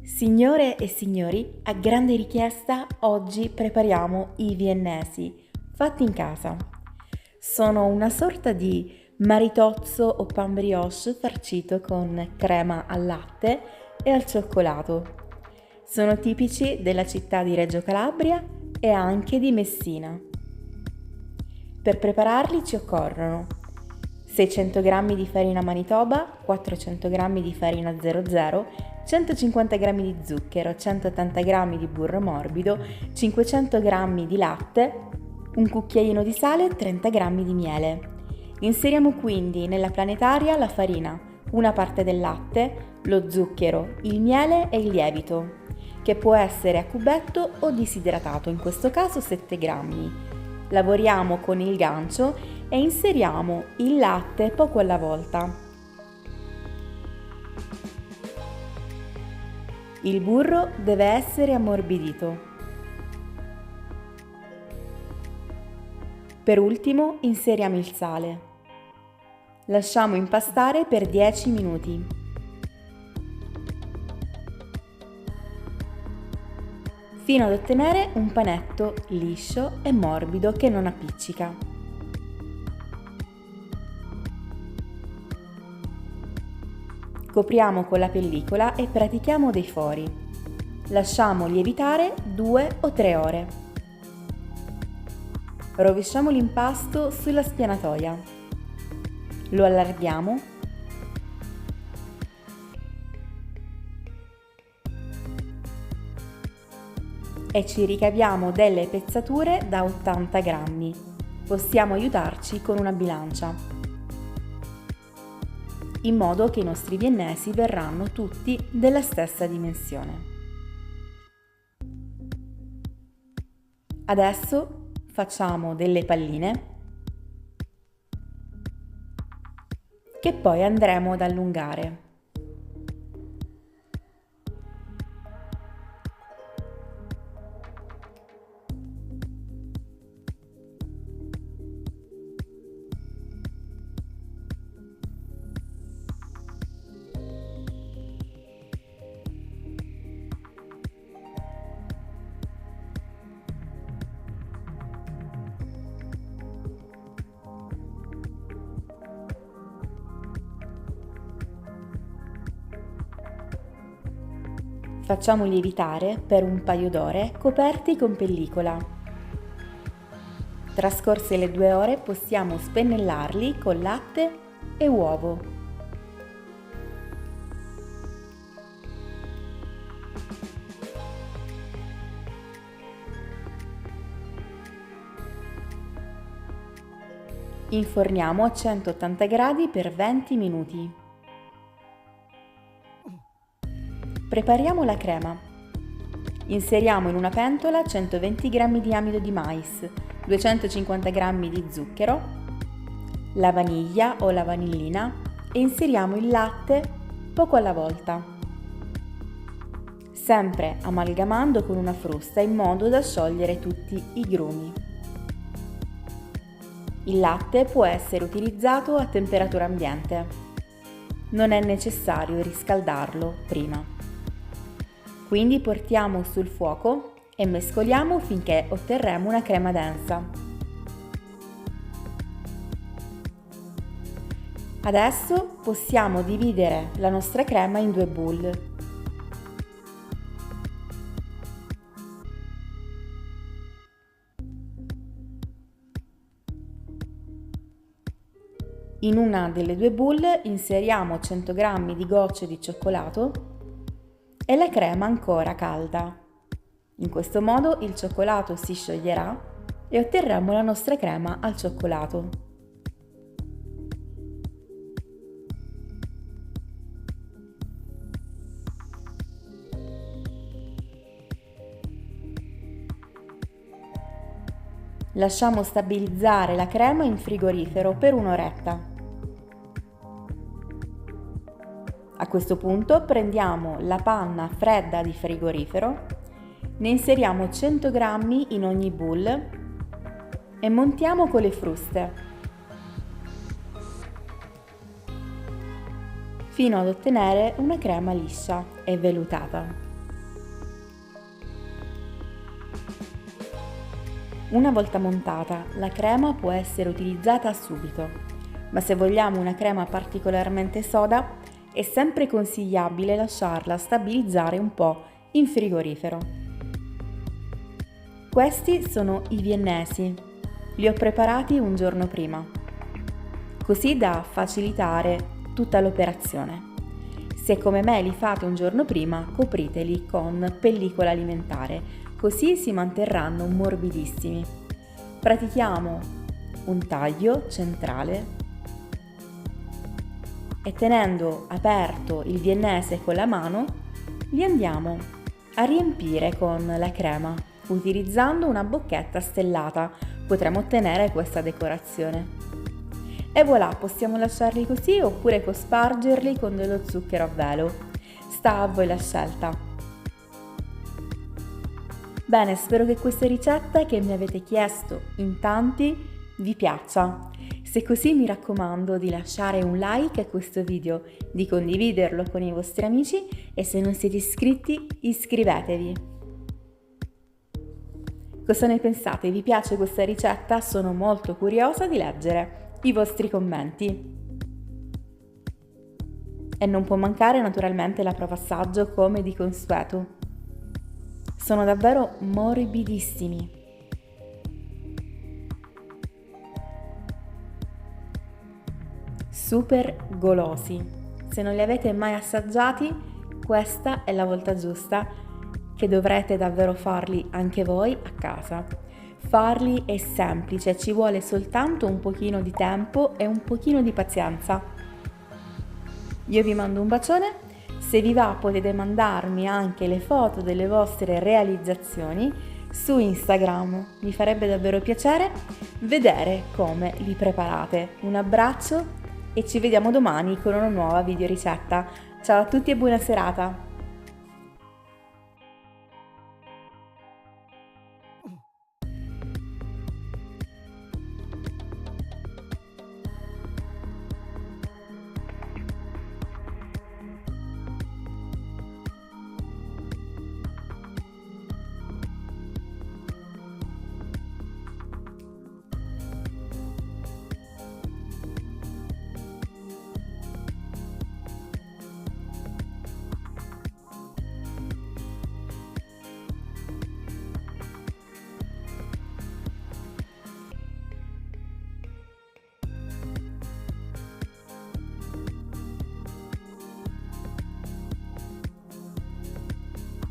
Signore e signori, a grande richiesta oggi prepariamo i viennesi, fatti in casa. Sono una sorta di maritozzo o pan brioche farcito con crema al latte e al cioccolato. Sono tipici della città di Reggio Calabria e anche di Messina. Per prepararli ci occorrono 600 g di farina Manitoba, 400 g di farina 00, 150 g di zucchero, 180 g di burro morbido, 500 g di latte, un cucchiaino di sale e 30 g di miele. Inseriamo quindi nella planetaria la farina, una parte del latte, lo zucchero, il miele e il lievito, che può essere a cubetto o disidratato, in questo caso 7 g. Lavoriamo con il gancio e inseriamo il latte poco alla volta. Il burro deve essere ammorbidito. Per ultimo inseriamo il sale. Lasciamo impastare per 10 minuti. Fino ad ottenere un panetto liscio e morbido che non appiccica. Copriamo con la pellicola e pratichiamo dei fori. Lasciamo lievitare 2 o 3 ore. Rovesciamo l'impasto sulla spianatoia. Lo allarghiamo. E ci ricaviamo delle pezzature da 80 grammi. Possiamo aiutarci con una bilancia, in modo che i nostri viennesi verranno tutti della stessa dimensione. Adesso facciamo delle palline che poi andremo ad allungare. Facciamo lievitare per un paio d'ore coperti con pellicola. Trascorse le 2 ore possiamo spennellarli con latte e uovo. Inforniamo a 180 gradi per 20 minuti. Prepariamo la crema. Inseriamo in una pentola 120 g di amido di mais, 250 g di zucchero, la vaniglia o la vanillina e inseriamo il latte poco alla volta, sempre amalgamando con una frusta in modo da sciogliere tutti i grumi. Il latte può essere utilizzato a temperatura ambiente. Non è necessario riscaldarlo prima. Quindi portiamo sul fuoco e mescoliamo finché otterremo una crema densa. Adesso possiamo dividere la nostra crema in 2 bowl. In una delle 2 bowl inseriamo 100 g di gocce di cioccolato e la crema ancora calda. In questo modo il cioccolato si scioglierà e otterremo la nostra crema al cioccolato. Lasciamo stabilizzare la crema in frigorifero per un'oretta. A questo punto prendiamo la panna fredda di frigorifero, ne inseriamo 100 g in ogni bowl e montiamo con le fruste fino ad ottenere una crema liscia e vellutata. Una volta montata, la crema può essere utilizzata subito, ma se vogliamo una crema particolarmente soda, è sempre consigliabile lasciarla stabilizzare un po' in frigorifero. Questi sono i viennesi, li ho preparati un giorno prima, così da facilitare tutta l'operazione. Se come me li fate un giorno prima, copriteli con pellicola alimentare, così si manterranno morbidissimi. Pratichiamo un taglio centrale e tenendo aperto il viennese con la mano, li andiamo a riempire con la crema. Utilizzando una bocchetta stellata potremo ottenere questa decorazione. E voilà, possiamo lasciarli così oppure cospargerli con dello zucchero a velo. Sta a voi la scelta. Bene, spero che questa ricetta che mi avete chiesto in tanti vi piaccia. Se così mi raccomando di lasciare un like a questo video, di condividerlo con i vostri amici e se non siete iscritti iscrivetevi. Cosa ne pensate? Vi piace questa ricetta? Sono molto curiosa di leggere i vostri commenti. E non può mancare naturalmente la prova assaggio come di consueto. Sono davvero morbidissimi. Super golosi. Se non li avete mai assaggiati, questa è la volta giusta che dovrete davvero farli anche voi a casa. Farli è semplice, ci vuole soltanto un pochino di tempo e un pochino di pazienza. Io vi mando un bacione, se vi va potete mandarmi anche le foto delle vostre realizzazioni su Instagram, mi farebbe davvero piacere vedere come li preparate. Un abbraccio e ci vediamo domani con una nuova video ricetta. Ciao a tutti e buona serata!